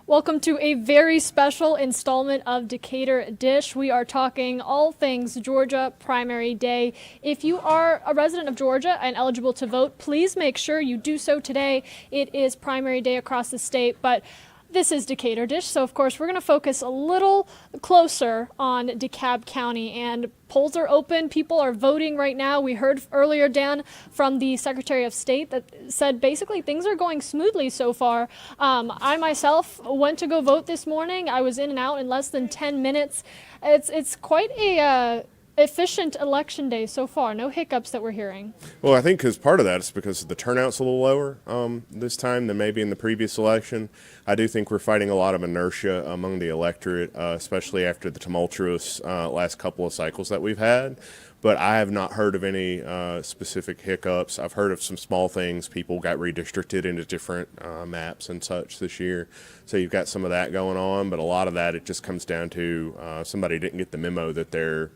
Welcome to a very special installment of Decatur Dish. We are talking all things Georgia primary day. If you are a resident of Georgia and eligible to vote, please make sure you do so today. It is primary day across the state, but this is Decatur Dish, so of course we're going to focus a little closer on DeKalb County, and polls are open. People are voting right now. We heard earlier, Dan, from the Secretary of State that said basically things are going smoothly so far. I myself went to go vote this morning. I was in and out in less than 10 minutes. It's quite a efficient election day so far. No hiccups that we're hearing. Well, I think part of that is because the turnout's a little lower this time than maybe in the previous election. I do think we're fighting a lot of inertia among the electorate, especially after the tumultuous last couple of cycles that we've had. But I have not heard of any specific hiccups. I've heard of some small things. People got redistricted into different maps and such this year. So you've got some of that going on, but a lot of that, it just comes down to somebody didn't get the memo that their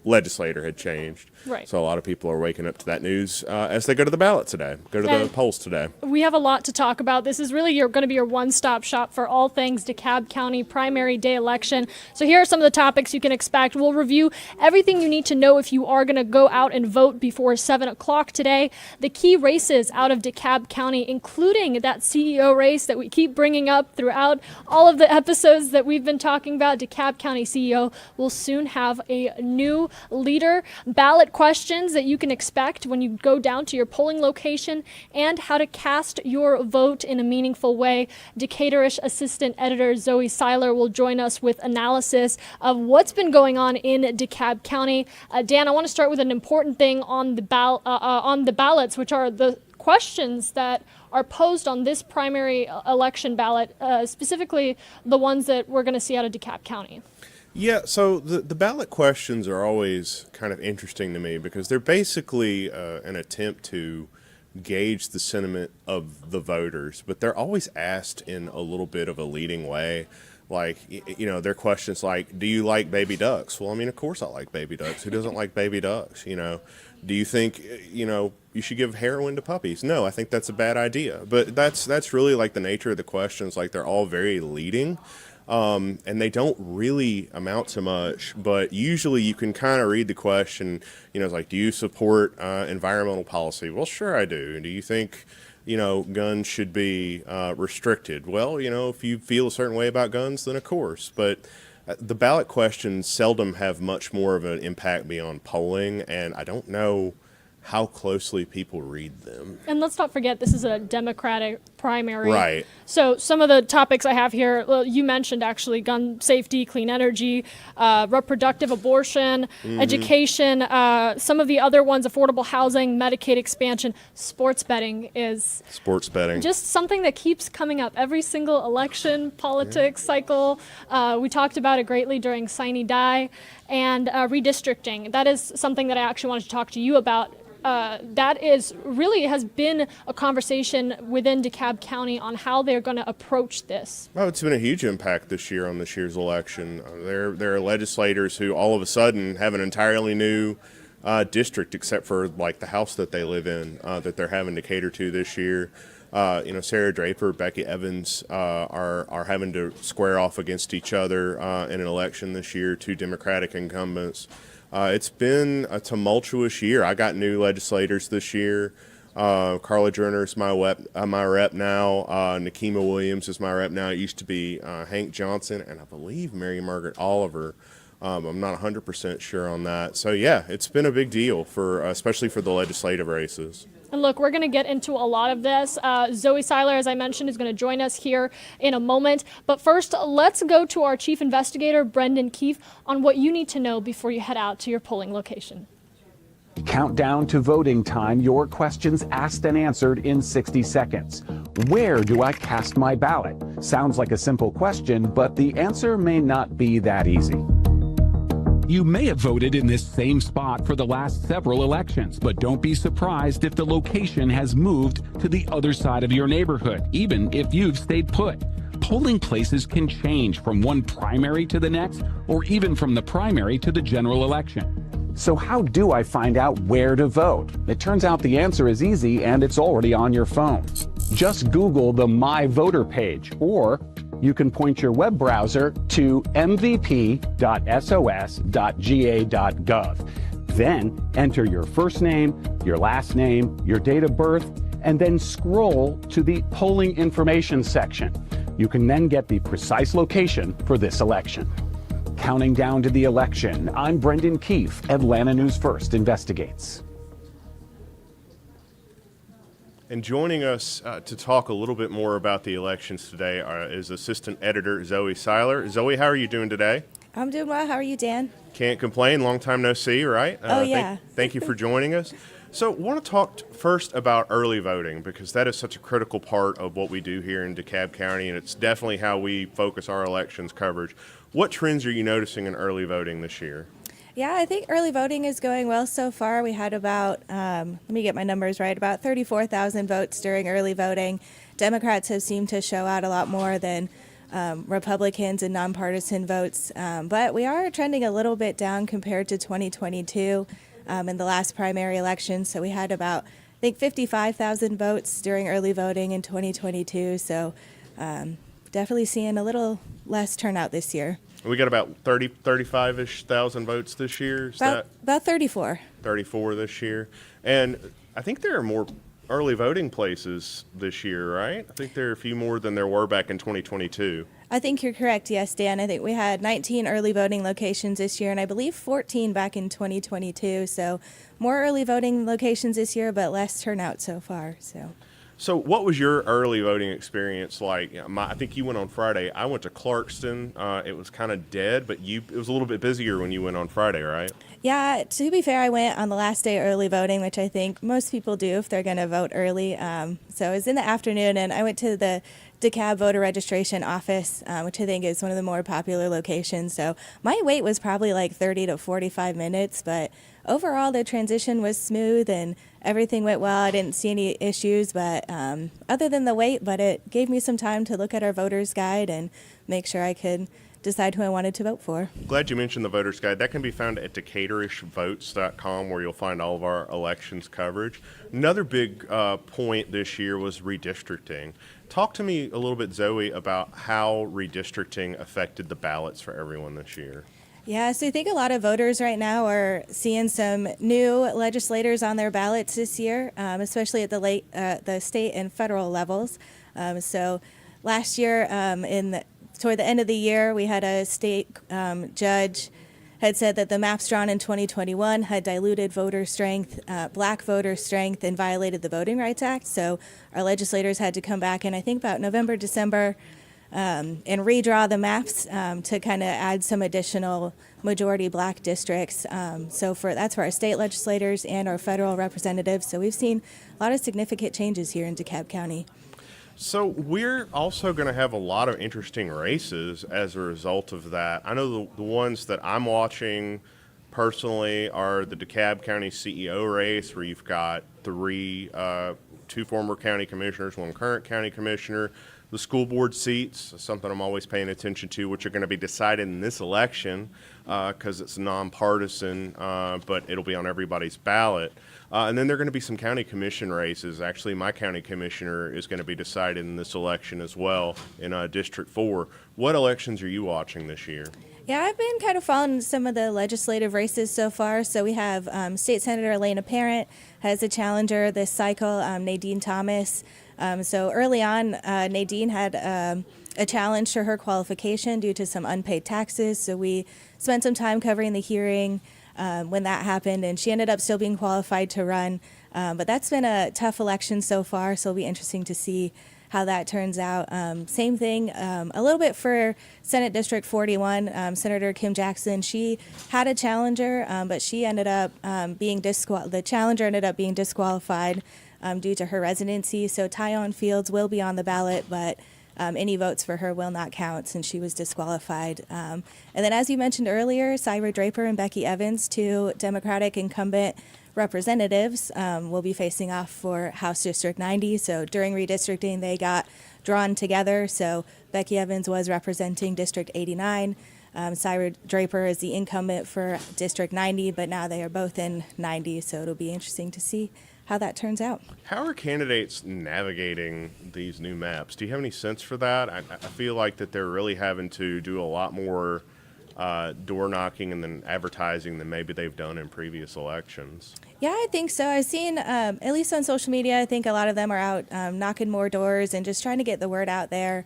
legislator had changed. Right. So a lot of people are waking up to that news as they go to the ballot today, go to the polls today. We have a lot to talk about. This is really going to be your one-stop shop for all things DeKalb County primary day election. So here are some of the topics you can expect. We'll review everything you need to know if you are going to go out and vote before 7 o'clock today. The key races out of DeKalb County, including that CEO race that we keep bringing up throughout all of the episodes that we've been talking about. DeKalb County CEO will soon have a new leader. Ballot questions that you can expect when you go down to your polling location, and how to cast your vote in a meaningful way. Decatur-ish Assistant Editor Zoe Seiler will join us with analysis of what's been going on in DeKalb County. Dan, I want to start with an important thing on the ballots, which are the questions that are posed on this primary election ballot, specifically the ones that we're going to see out of DeKalb County. Yeah, so the ballot questions are always kind of interesting to me because they're basically an attempt to gauge the sentiment of the voters, but they're always asked in a little bit of a leading way. Like, you know, they're questions like, do you like baby ducks? Well, I mean, of course I like baby ducks. Who doesn't like baby ducks? You know, do you think, you know, you should give heroin to puppies? No, I think that's a bad idea. But that's really like the nature of the questions. Like, they're all very leading. And they don't really amount to much, but usually you can kind of read the question, you know, it's like, do you support environmental policy? Well, sure I do. Do you think, you know, guns should be restricted? Well, you know, if you feel a certain way about guns, then of course. But the ballot questions seldom have much more of an impact beyond polling, and I don't know how closely people read them. And let's not forget, this is a Democratic primary. Right. So some of the topics I have here, well, you mentioned actually gun safety, clean energy, reproductive abortion, education, some of the other ones, affordable housing, Medicaid expansion, sports betting is... Sports betting. Just something that keeps coming up every single election, politics cycle. We talked about it greatly during Sine Die, and redistricting. That is something that I actually wanted to talk to you about. That is really has been a conversation within DeKalb County on how they're going to approach this. Well, it's been a huge impact this year on this year's election. There are legislators who all of a sudden have an entirely new district, except for like the house that they live in, that they're having to cater to this year. You know, Sarah Draper, Becky Evans are having to square off against each other in an election this year, two Democratic incumbents. It's been a tumultuous year. I got new legislators this year. Carla Journer is my rep now. Nikema Williams is my rep now. It used to be Hank Johnson and I believe Mary Margaret Oliver. I'm not 100% sure on that. So yeah, it's been a big deal for especially for the legislative races. And look, we're going to get into a lot of this. Zoe Seiler, as I mentioned, is going to join us here in a moment. But first, let's go to our chief investigator, Brendan Keefe, on what you need to know before you head out to your polling location. Countdown to voting time, your questions asked and answered in 60 seconds. Where do I cast my ballot? Sounds like a simple question, but the answer may not be that easy. You may have voted in this same spot for the last several elections, but don't be surprised if the location has moved to the other side of your neighborhood, even if you've stayed put. Polling places can change from one primary to the next, or even from the primary to the general election. So how do I find out where to vote? It turns out the answer is easy, and it's already on your phone. Just Google the My Voter page or You can point your web browser to mvp.sos.ga.gov. Then enter your first name, your last name, your date of birth, and then scroll to the polling information section. You can then get the precise location for this election. Counting down to the election, I'm Brendan Keefe, Atlanta News First Investigates. And joining us to talk a little bit more about the elections today is Assistant Editor Zoe Seiler. Zoe, how are you doing today? I'm doing well. How are you, Dan? Can't complain. Long time no see, right? Oh, yeah. Thank you for joining us. So I want to talk first about early voting, because that is such a critical part of what we do here in DeKalb County, and it's definitely how we focus our elections coverage. What trends are you noticing in early voting this year? Yeah, I think early voting is going well so far. We had about, let me get my numbers right, about 34,000 votes during early voting. Democrats have seemed to show out a lot more than Republicans and nonpartisan votes, but we are trending a little bit down compared to 2022 in the last primary election. So we had about, I think, 55,000 votes during early voting in 2022. So definitely seeing a little less turnout this year. We got about 35-ish thousand votes this year. Is About 34. 34 this year. And I think there are more early voting places this year, right? I think there are a few more than there were back in 2022. I think you're correct, yes, Dan. I think we had 19 early voting locations this year, and I believe 14 back in 2022. So more early voting locations this year, but less turnout so far. So what was your early voting experience like? I think you went on Friday. I went to Clarkston. It was kind of dead, but it was a little bit busier when you went on Friday, right? Yeah, to be fair, I went on the last day early voting, which I think most people do if they're going to vote early. So it was in the afternoon, and I went to the DeKalb voter registration office, which I think is one of the more popular locations. So my wait was probably like 30 to 45 minutes, but overall the transition was smooth and everything went well. I didn't see any issues, but other than the wait, but it gave me some time to look at our voter's guide and make sure I could decide who I wanted to vote for. Glad you mentioned the voter's guide. That can be found at DecaturishVotes.com, where you'll find all of our elections coverage. Another big point this year was redistricting. Talk to me a little bit, Zoe, about how redistricting affected the ballots for everyone this year. Yeah, so I think a lot of voters right now are seeing some new legislators on their ballots this year, especially at the state and federal levels. So last year, toward the end of the year, we had a state judge had said that the maps drawn in 2021 had diluted voter strength, black voter strength, and violated the Voting Rights Act. So our legislators had to come back in, I think, about November, December, and redraw the maps to kind of add some additional majority black districts. So that's for our state legislators and our federal representatives. So we've seen a lot of significant changes here in DeKalb County. So we're also going to have a lot of interesting races as a result of that. I know the ones that I'm watching personally are the DeKalb County CEO race, where you've got two former county commissioners, one current county commissioner. The school board seats, something I'm always paying attention to, which are going to be decided in this election because it's nonpartisan, but it'll be on everybody's ballot. And then there are going to be some county commission races. Actually, my county commissioner is going to be decided in this election as well in District 4. What elections are you watching this year? Yeah, I've been kind of following some of the legislative races so far. So we have State Senator Elena Parent has a challenger this cycle, Nadine Thomas. So early on, Nadine had a challenge to her qualification due to some unpaid taxes. So we spent some time covering the hearing when that happened, and she ended up still being qualified to run. But that's been a tough election so far, so it'll be interesting to see how that turns out. Same thing, a little bit for Senate District 41, Senator Kim Jackson. She had a challenger, but she ended up the challenger ended up being disqualified due to her residency. So Tyon Fields will be on the ballot, but any votes for her will not count since she was disqualified. And then, as you mentioned earlier, Syra Draper and Becky Evans, two Democratic incumbent representatives, will be facing off for House District 90. So during redistricting, they got drawn together. So Becky Evans was representing District 89. Syra Draper is the incumbent for District 90, but now they are both in 90. So it'll be interesting to see how that turns out. How are candidates navigating these new maps? Do you have any sense for that? I feel like that they're really having to do a lot more door knocking and then advertising than maybe they've done in previous elections. Yeah, I think so. I've seen, at least on social media, I think a lot of them are out knocking more doors and just trying to get the word out there.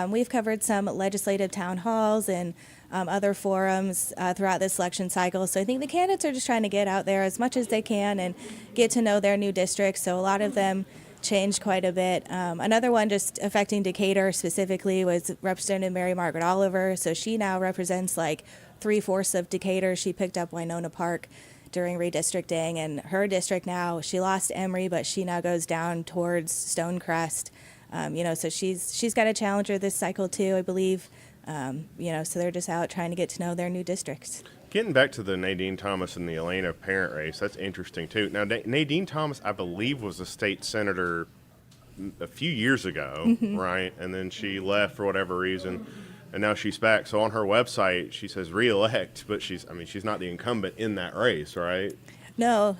We've covered some legislative town halls and other forums throughout this election cycle. So I think the candidates are just trying to get out there as much as they can and get to know their new districts. So a lot of them changed quite a bit. Another one just affecting Decatur specifically was Representative Mary Margaret Oliver. So she now represents like 3/4 of Decatur. She picked up Winona Park during redistricting, and her district now, she lost Emory, but she now goes down towards Stonecrest. So she's got a challenger this cycle too, I believe. So they're just out trying to get to know their new districts. Getting back to the Nadine Thomas and the Elena Parent race, that's interesting too. Now, Nadine Thomas, I believe, was a state senator a few years ago, right? And then she left for whatever reason, and now she's back. So on her website, she says re-elect, but she's not the incumbent in that race, right? No.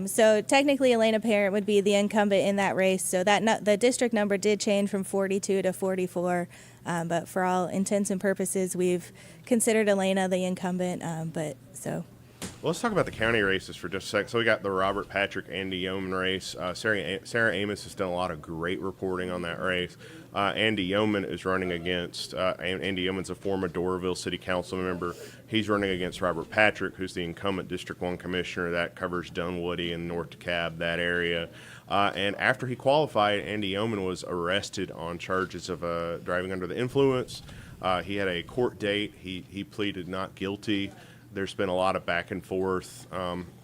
So technically, Elena Parent would be the incumbent in that race. So the district number did change from 42 to 44. But for all intents and purposes, we've considered Elena the incumbent. Well, let's talk about the county races for just a sec. So we got the Robert Patrick, Andy Yeoman race. Sarah Amos has done a lot of great reporting on that race. Andy Yeoman is running against, Andy Yeoman's a former Doraville City Council member. He's running against Robert Patrick, who's the incumbent District 1 commissioner. That covers Dunwoody and North DeKalb, that area. And after he qualified, Andy Yeoman was arrested on charges of driving under the influence. He had a court date. He pleaded not guilty. There's been a lot of back and forth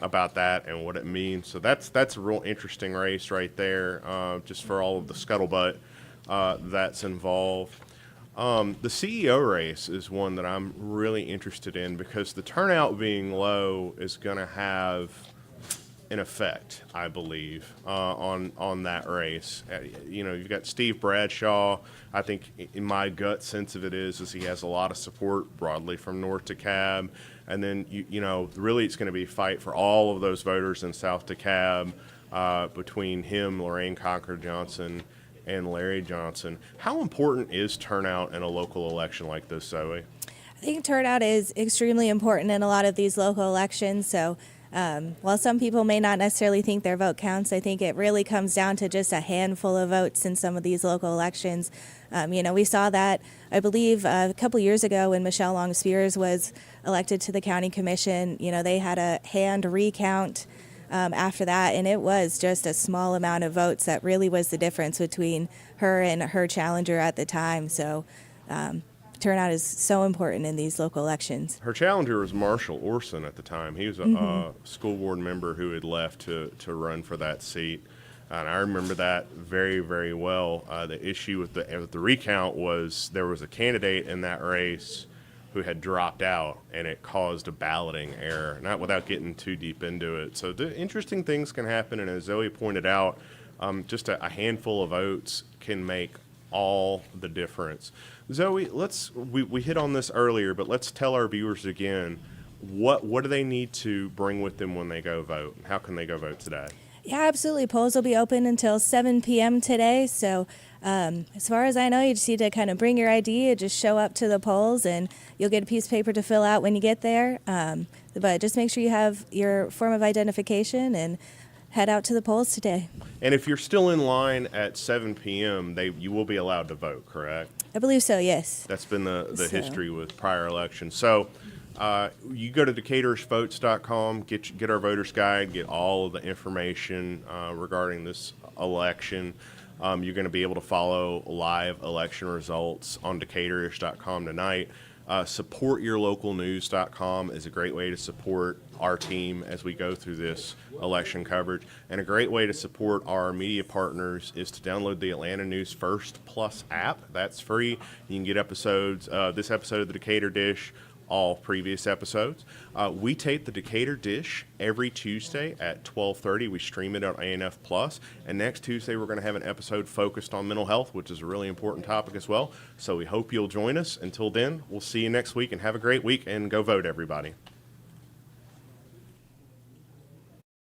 about that and what it means. So that's a real interesting race right there, just for all of the scuttlebutt that's involved. The CEO race is one that I'm really interested in because the turnout being low is going to have an effect, I believe, on that race. You've got Steve Bradshaw. I think in my gut sense of it is he has a lot of support broadly from North DeKalb. And then, really it's going to be a fight for all of those voters in South DeKalb between him, Lorraine Cocker-Johnson, and Larry Johnson. How important is turnout in a local election like this, Zoe? I think turnout is extremely important in a lot of these local elections. So while some people may not necessarily think their vote counts, I think it really comes down to just a handful of votes in some of these local elections. We saw that, I believe, a couple years ago when Michelle Long Spears was elected to the county commission. They had a hand recount after that, and it was just a small amount of votes that really was the difference between her and her challenger at the time. So turnout is so important in these local elections. Her challenger was Marshall Orson at the time. He was a school board member who had left to run for that seat. And I remember that very, very well. The issue with the recount was there was a candidate in that race who had dropped out, and it caused a balloting error, not without getting too deep into it. So interesting things can happen, and as Zoe pointed out, just a handful of votes can make all the difference. Zoe, we hit on this earlier, but let's tell our viewers again, what do they need to bring with them when they go vote? How can they go vote today? Yeah, absolutely. Polls will be open until 7 p.m. today. So as far as I know, you just need to kind of bring your ID and just show up to the polls, and you'll get a piece of paper to fill out when you get there. But just make sure you have your form of identification and head out to the polls today. And if you're still in line at 7 p.m., you will be allowed to vote, correct? I believe so, yes. That's been the history with prior elections. So you go to DecaturishVotes.com, get our voters guide, get all of the information regarding this election. You're going to be able to follow live election results on Decaturdish.com tonight. SupportYourLocalNews.com is a great way to support our team as we go through this election coverage. And a great way to support our media partners is to download the Atlanta News First Plus app. That's free. You can get episodes, this episode of the Decatur Dish, all previous episodes. We tape the Decatur Dish every Tuesday at 12:30. We stream it on ANF Plus, and next Tuesday we're going to have an episode focused on mental health, which is a really important topic as well. So we hope you'll join us. Until then, we'll see you next week, and have a great week, and go vote, everybody.